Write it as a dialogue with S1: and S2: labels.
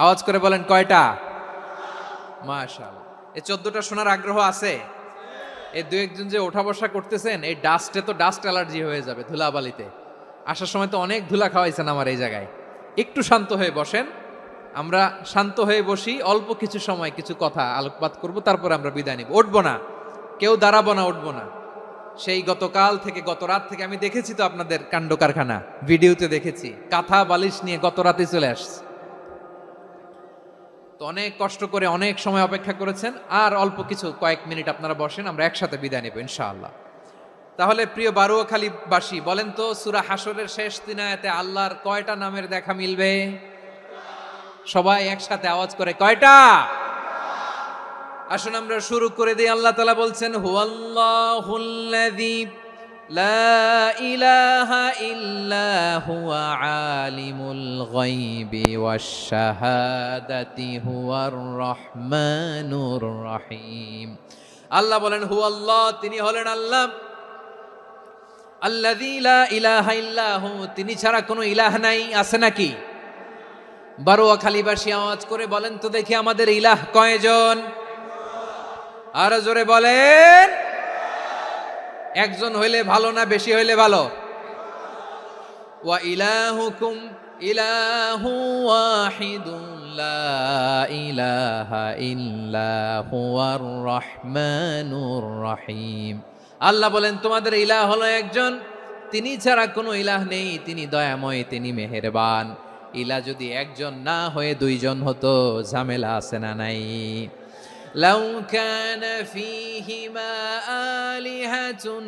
S1: আওয়াজ করে বলেন কয়টা? মাশাআল্লাহ। এই 14টা শোনার আগ্রহ আছে? এই দু একজন যে ওঠা বসা করতেছেন, এই ডাস্টে তো ডাস্ট অ্যালার্জি হয়ে যাবে, ধুলাবালিতে। আসার সময় তো অনেক ধুলা খাওয়াইছেন আমার এই জায়গায়। একটু শান্ত হয়ে বসেন, আমরা শান্ত হয়ে বসি, অল্প কিছু সময় কিছু কথা আলোকপাত করব, তারপর আমরা বিদায় নিব। উঠবো না, কেউ দাঁড়াবো না, উঠবো না। সেই গতকাল থেকে, গত রাত থেকে আমি দেখেছি তো আপনাদের কাণ্ড কারখানা, ভিডিওতে দেখেছি। কাঁথা বালিশ নিয়ে গত রাতে চলে আসছে। তো অনেক কষ্ট করে অনেক সময় অপেক্ষা করেছেন, আর অল্প কিছু কয়েক মিনিট আপনারা বসেন, আমরা একসাথে বিদায় নেব ইনশাআল্লাহ। তাহলে প্রিয় বারুয়াখালীবাসী, বলেন তো সূরা হাসরের শেষ 3 আয়াতে আল্লাহর কয়টা নামের দেখা মিলবে? সবাই একসাথে আওয়াজ করে কয়টা? আসুন আমরা শুরু করে দিই। আল্লাহ তাআলা বলছেন, হুয়াল্লাহুল্লাযী লা ইলাহা ইল্লা হুয়া আলিমুল গায়বি ওয়াশ শাহাদাতি হুয়ার রহমানুর রহিম। আল্লাহ বলেন হুয়াল্লাহ, তিনি হলেন আল্লাহ। আল্লাযী লা ইলাহা ইল্লা হু, তিনি ছাড়া কোনো ইলাহ নাই। আছে নাকি? বারুয়াখালীবাসী আওয়াজ করে বলেন তো দেখি, আমাদের ইলাহ কয়জন? আর জোরে বলেন। একজন হইলে ভালো না বেশি হইলে ভালো? ওয়া ইলাহুকুম ইলাহু ওয়াহিদুন লা ইলাহা ইল্লা হুয়ার রহমানুর রহিম। আল্লাহ বলেন তোমাদের ইলাহ হলো একজন, তিনি ছাড়া কোনো ইলাহ নেই, তিনি দয়াময়, তিনি মেহেরবান। ইলাহ যদি একজন না হয়ে দুইজন হতো, ঝামেলা আছে না নাই? লাউ কানা ফীহিমা আলিহাতুন